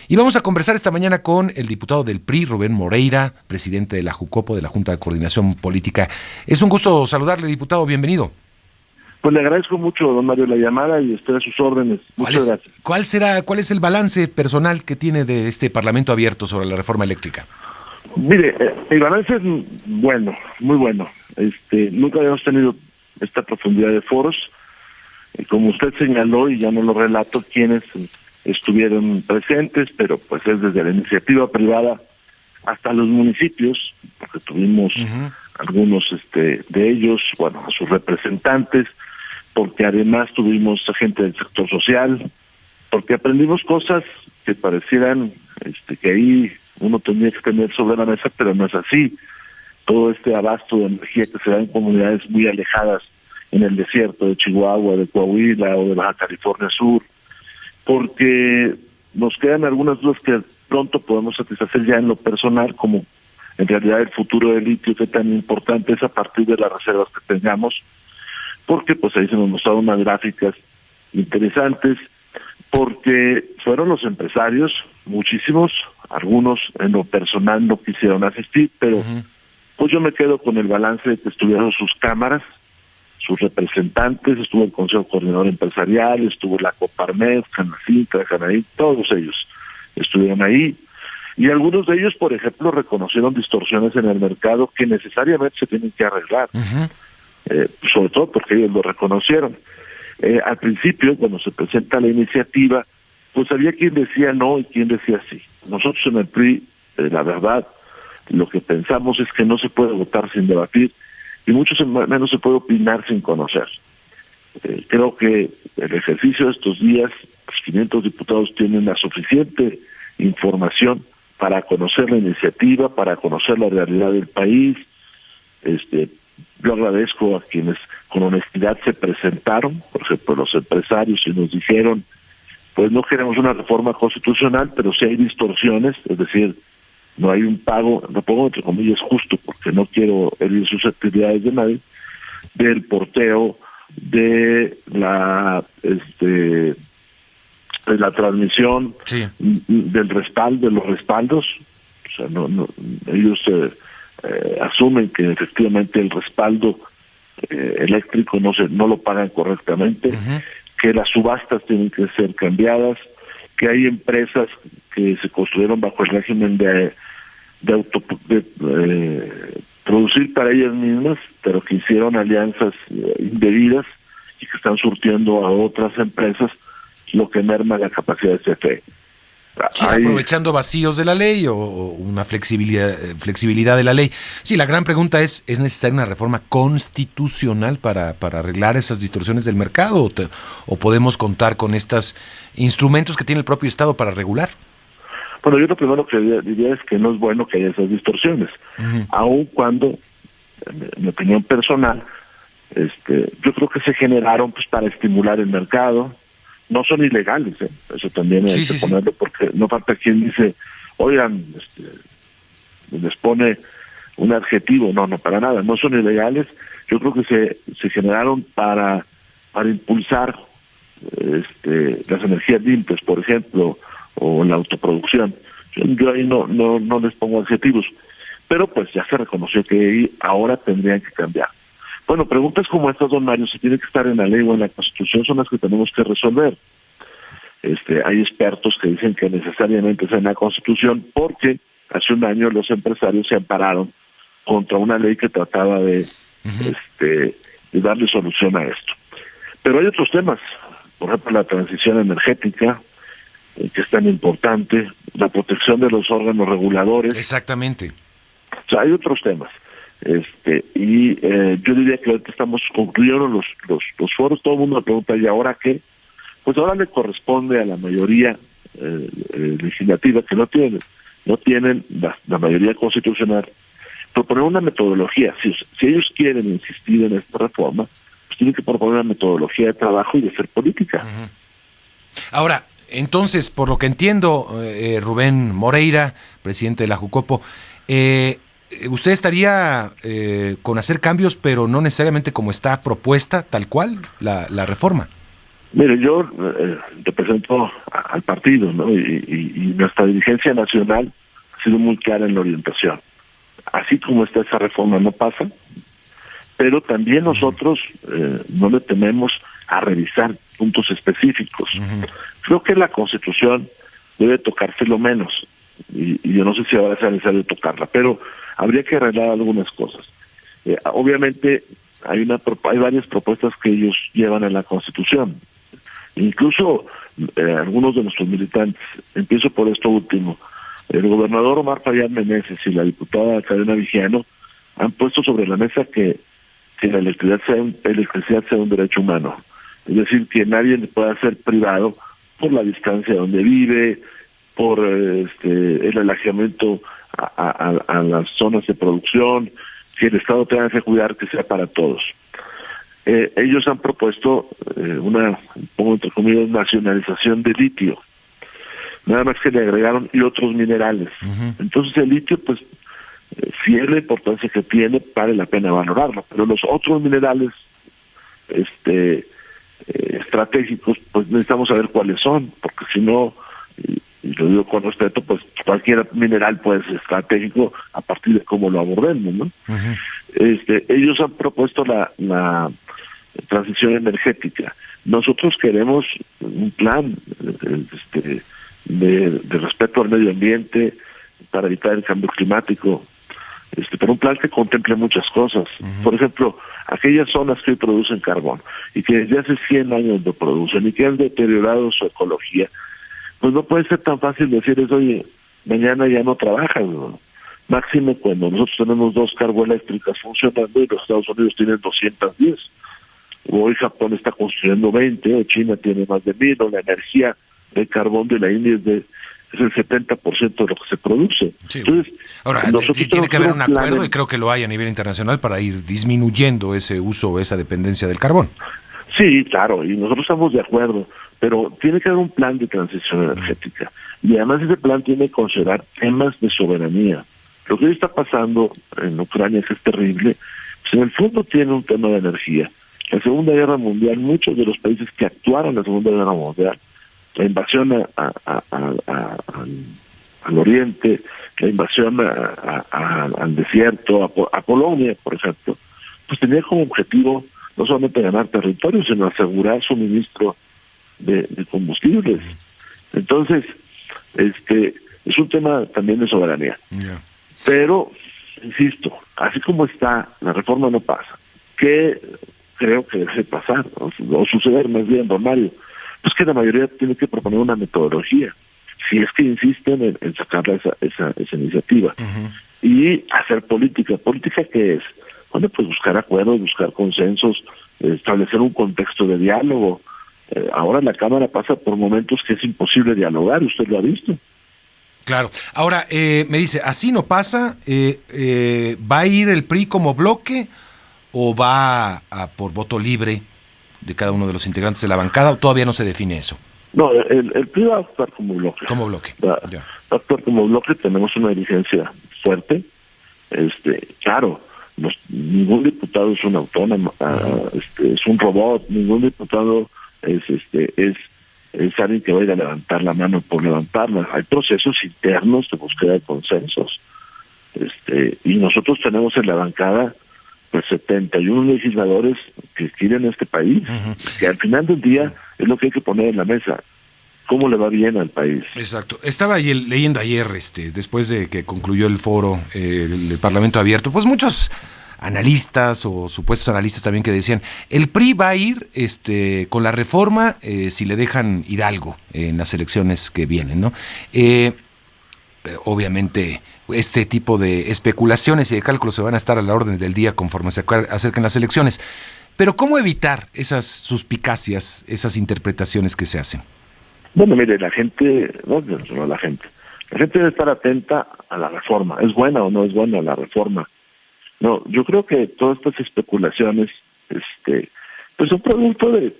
Y vamos a conversar esta mañana con el diputado del PRI, Rubén Moreira, presidente de la JUCOPO, de la Junta de Coordinación Política. Es un gusto saludarle, diputado, bienvenido. Pues le agradezco mucho, don Mario, la llamada y estoy a sus órdenes. Muchas gracias. ¿Cuál es el balance personal que tiene de este Parlamento abierto sobre la reforma eléctrica? Mire, el balance es bueno, muy bueno. Nunca habíamos tenido esta profundidad de foros. Como usted señaló, y ya no lo relato, quienes estuvieron presentes, pero pues es desde la iniciativa privada hasta los municipios, porque tuvimos algunos de ellos, bueno, a sus representantes, porque además tuvimos a gente del sector social, porque aprendimos cosas que parecieran que ahí uno tenía que tener sobre la mesa, pero no es así. Todo este abasto de energía que se da en comunidades muy alejadas en el desierto de Chihuahua, de Coahuila o de Baja California Sur, porque nos quedan algunas dudas que pronto podemos satisfacer ya en lo personal, como en realidad el futuro del litio, que tan importante es a partir de las reservas que tengamos, porque pues ahí se nos mostraron unas gráficas interesantes, porque fueron los empresarios, muchísimos, algunos en lo personal no quisieron asistir, pero pues yo me quedo con el balance de que estuvieron sus cámaras, sus representantes, estuvo el Consejo Coordinador Empresarial, estuvo la Coparmex, Canacintra, Canaí, todos ellos estuvieron ahí, y algunos de ellos, por ejemplo, reconocieron distorsiones en el mercado que necesariamente se tienen que arreglar, sobre todo porque ellos lo reconocieron. Al principio, cuando se presenta la iniciativa, pues había quien decía no y quien decía sí. Nosotros en el PRI, la verdad, lo que pensamos es que no se puede votar sin debatir, y mucho menos se puede opinar sin conocer. Creo que el ejercicio de estos días, los 500 diputados tienen la suficiente información para conocer la iniciativa, para conocer la realidad del país. Yo agradezco a quienes con honestidad se presentaron, por ejemplo los empresarios, y nos dijeron, pues no queremos una reforma constitucional, pero sí hay distorsiones, es decir, no hay un pago, lo pongo entre comillas justo, porque no quiero herir susceptibilidades de nadie, del porteo, de la de la transmisión, del respaldo, de los respaldos. O sea, ellos asumen que efectivamente el respaldo eléctrico no lo pagan correctamente, que las subastas tienen que ser cambiadas, que hay empresas que se construyeron bajo el régimen de producir para ellas mismas, pero que hicieron alianzas indebidas y que están surtiendo a otras empresas, lo que merma la capacidad de CFE. Sí, aprovechando vacíos de la ley o una flexibilidad de la ley. Sí, la gran pregunta ¿es necesaria una reforma constitucional para arreglar esas distorsiones del mercado o podemos contar con estos instrumentos que tiene el propio Estado para regular? Bueno, yo lo primero que diría es que no es bueno que haya esas distorsiones, aun cuando, en mi opinión personal, yo creo que se generaron pues para estimular el mercado. No son ilegales, eso también hay que ponerlo, porque no falta quien dice, oigan, les pone un adjetivo. No, para nada, no son ilegales. Yo creo que se generaron para impulsar las energías limpias, por ejemplo, o la autoproducción. Yo ahí no les pongo adjetivos, pero pues ya se reconoció que ahora tendrían que cambiar. Bueno, preguntas como estas, don Mario, si tiene que estar en la ley o en la Constitución, son las que tenemos que resolver. Hay expertos que dicen que necesariamente es en la Constitución, porque hace un año los empresarios se ampararon contra una ley que trataba de darle solución a esto. Pero hay otros temas, por ejemplo, la transición energética, que es tan importante, la protección de los órganos reguladores. Exactamente. O sea, hay otros temas. Yo diría que ahorita estamos concluyendo los foros. Todo el mundo me pregunta, ¿y ahora qué? Pues ahora le corresponde a la mayoría legislativa, que no tienen la mayoría constitucional, proponer una metodología. Si ellos quieren insistir en esta reforma, pues tienen que proponer una metodología de trabajo y de hacer política. Ahora, entonces, por lo que entiendo, Rubén Moreira, presidente de la JUCOPO, ¿usted estaría con hacer cambios, pero no necesariamente como está propuesta, tal cual, la reforma? Mire, yo represento al partido, ¿no? Y nuestra dirigencia nacional ha sido muy clara en la orientación. Así como está esa reforma no pasa, pero también nosotros no le tememos a revisar puntos específicos. Creo que la Constitución debe tocarse lo menos, y yo no sé si ahora sea necesario tocarla, pero habría que arreglar algunas cosas. Obviamente hay varias propuestas que ellos llevan a la Constitución. Incluso algunos de nuestros militantes, empiezo por esto último, el gobernador Omar Fayad Meneses y la diputada Cadena Vigiano han puesto sobre la mesa que la electricidad sea un derecho humano. Es decir, que nadie le pueda ser privado por la distancia donde vive, por el alejamiento a las zonas de producción, que el Estado tenga que cuidar que sea para todos. Ellos han propuesto pongo entre comillas, nacionalización de litio. Nada más que le agregaron y otros minerales. Entonces el litio, pues, si es la importancia que tiene, vale la pena valorarlo. Pero los otros minerales estratégicos, pues necesitamos saber cuáles son, porque si no, y lo digo con respeto, pues cualquier mineral puede ser estratégico a partir de cómo lo abordemos, ¿no? Ellos han propuesto la transición energética. Nosotros queremos un plan de respeto al medio ambiente para evitar el cambio climático, pero un plan que contemple muchas cosas. Por ejemplo, aquellas zonas que hoy producen carbón y que desde hace 100 años lo producen y que han deteriorado su ecología, pues no puede ser tan fácil decirles, oye, mañana ya no trabajas, ¿no? Máximo cuando nosotros tenemos 2 carboeléctricas funcionando y los Estados Unidos tienen 210. Hoy Japón está construyendo 20, o China tiene más de 1000, o la energía de carbón de la India es el 70% de lo que se produce. Sí. Entonces, ahora, tiene que haber un acuerdo, y creo que lo hay a nivel internacional, para ir disminuyendo ese uso, esa dependencia del carbón. Sí, claro, y nosotros estamos de acuerdo, pero tiene que haber un plan de transición energética. Y además ese plan tiene que considerar temas de soberanía. Lo que hoy está pasando en Ucrania, que es terrible, pues en el fondo tiene un tema de energía. La Segunda Guerra Mundial, muchos de los países que actuaron en la Segunda Guerra Mundial, la invasión al oriente, la invasión al desierto, a Polonia, por ejemplo, pues tenía como objetivo no solamente ganar territorio, sino asegurar suministro de combustibles. Entonces, es un tema también de soberanía. Yeah. Pero, insisto, así como está, la reforma no pasa. ¿Qué creo que debe pasar? O suceder más bien, don Mario, pues que la mayoría tiene que proponer una metodología, si es que insisten en sacar esa iniciativa. Y hacer política. ¿Política qué es? Bueno, pues buscar acuerdos, buscar consensos, establecer un contexto de diálogo. Ahora la Cámara pasa por momentos que es imposible dialogar, usted lo ha visto. Claro. Ahora, me dice, así no pasa, ¿va a ir el PRI como bloque o va por voto libre de cada uno de los integrantes de la bancada, o todavía no se define eso? No, el PRI va a actuar como bloque. Como bloque. Va a actuar como bloque, tenemos una dirigencia fuerte. Claro, ningún diputado es un autónomo, es un robot, ningún diputado es alguien que va a ir a levantar la mano por levantarla. Hay procesos internos de búsqueda de consensos. Y nosotros tenemos en la bancada pues 71 legisladores que quieren este país, que al final del día es lo que hay que poner en la mesa. ¿Cómo le va bien al país? Exacto. Estaba leyendo ayer, después de que concluyó el foro, el Parlamento Abierto, pues muchos analistas o supuestos analistas también que decían, el PRI va a ir con la reforma si le dejan Hidalgo en las elecciones que vienen, ¿no? Obviamente este tipo de especulaciones y de cálculos se van a estar a la orden del día conforme se acerquen las elecciones. Pero ¿cómo evitar esas suspicacias, esas interpretaciones que se hacen? Bueno, mire, la gente debe estar atenta a la reforma. ¿Es buena o no es buena la reforma? No, yo creo que todas estas especulaciones, pues son producto de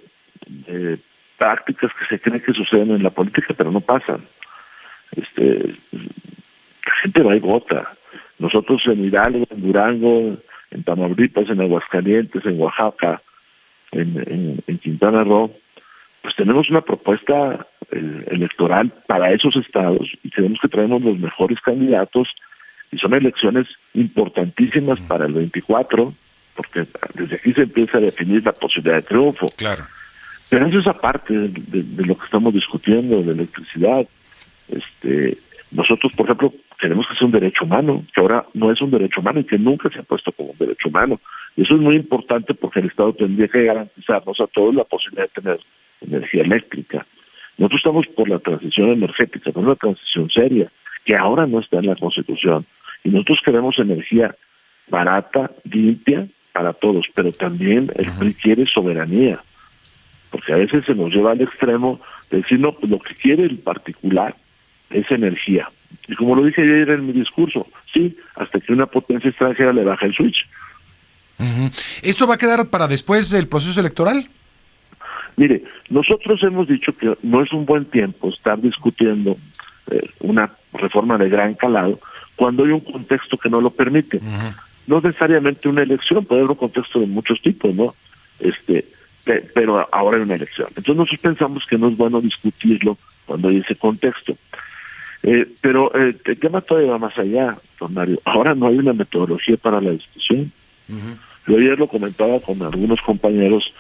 prácticas que se creen que suceden en la política, pero no pasan. La gente va y vota. Nosotros en Hidalgo, en Durango, en Tamaulipas, en Aguascalientes, en Oaxaca, en Quintana Roo, pues pues tenemos una propuesta electoral para esos estados y tenemos que traernos los mejores candidatos, y son elecciones importantísimas para el 24, porque desde aquí se empieza a definir la posibilidad de triunfo. Claro. Pero eso es aparte de lo que estamos discutiendo, de electricidad. Nosotros, por ejemplo, queremos que sea un derecho humano, que ahora no es un derecho humano y que nunca se ha puesto como un derecho humano. Y eso es muy importante porque el Estado tendría que garantizarnos a todos la posibilidad de tener energía eléctrica. Nosotros estamos por la transición energética, por una transición seria, que ahora no está en la Constitución. Y nosotros queremos energía barata, limpia, para todos, pero también el PRI quiere soberanía, porque a veces se nos lleva al extremo de decir, no, pues lo que quiere el particular es energía. Y como lo dije ayer en mi discurso, sí, hasta que una potencia extranjera le baja el switch. ¿Esto va a quedar para después del proceso electoral? Mire, nosotros hemos dicho que no es un buen tiempo estar discutiendo una reforma de gran calado cuando hay un contexto que no lo permite. No necesariamente una elección, puede haber un contexto de muchos tipos, ¿no? Pero ahora hay una elección. Entonces nosotros pensamos que no es bueno discutirlo cuando hay ese contexto. Pero el tema todavía va más allá, don Mario. Ahora no hay una metodología para la discusión. Yo ayer lo comentaba con algunos compañeros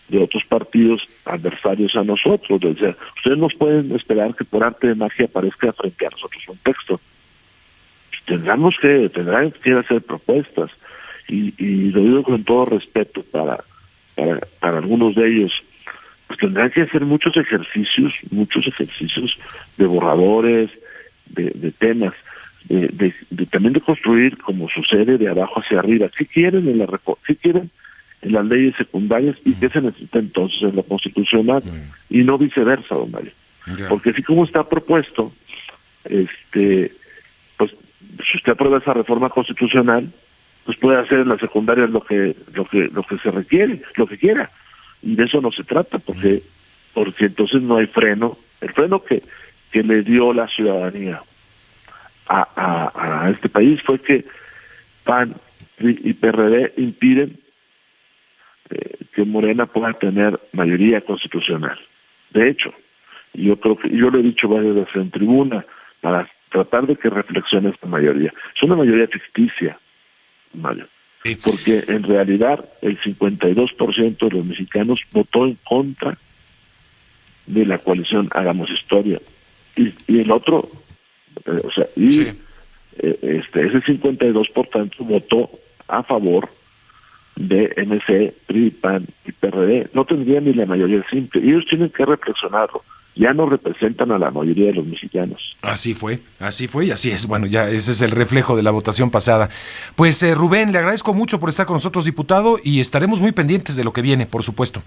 de otros partidos adversarios a nosotros. Decía, ustedes no pueden esperar que por arte de magia aparezca frente a nosotros un texto. Tendrán que hacer propuestas. Y lo digo con todo respeto para algunos de ellos. Pues tendrán que hacer muchos ejercicios de borradores, de temas, también de construir, como sucede, de abajo hacia arriba. ¿Qué quieren en las leyes secundarias y qué se necesita entonces en la constitucional? Y no viceversa, don Mario. Porque así como está propuesto, pues si usted aprueba esa reforma constitucional, pues puede hacer en las secundarias lo que se requiere, lo que quiera. Y de eso no se trata, porque entonces no hay freno. El freno que le dio la ciudadanía a este país fue que PAN y PRD impiden que Morena pueda tener mayoría constitucional. De hecho, yo creo que yo lo he dicho varias veces en tribuna, para tratar de que reflexione esta mayoría. Es una mayoría ficticia, Mario. Porque en realidad el 52% de los mexicanos votó en contra de la coalición Hagamos Historia. Y el otro, ese 52%, por tanto, votó a favor de MC, PRI, PAN y PRD. No tendrían ni la mayoría simple. Y ellos tienen que reflexionarlo. Ya no representan a la mayoría de los mexicanos. Así fue y así es. Bueno, ya ese es el reflejo de la votación pasada. Pues Rubén, le agradezco mucho por estar con nosotros, diputado, y estaremos muy pendientes de lo que viene, por supuesto.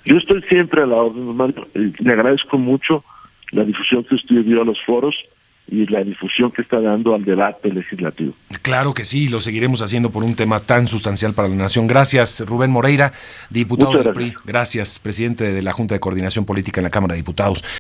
Yo estoy siempre a la orden, Mario. Le agradezco mucho la difusión que usted dio a los foros y la difusión que está dando al debate legislativo. Claro que sí, lo seguiremos haciendo por un tema tan sustancial para la nación. Gracias, Rubén Moreira, diputado del PRI. Gracias, presidente de la Junta de Coordinación Política en la Cámara de Diputados.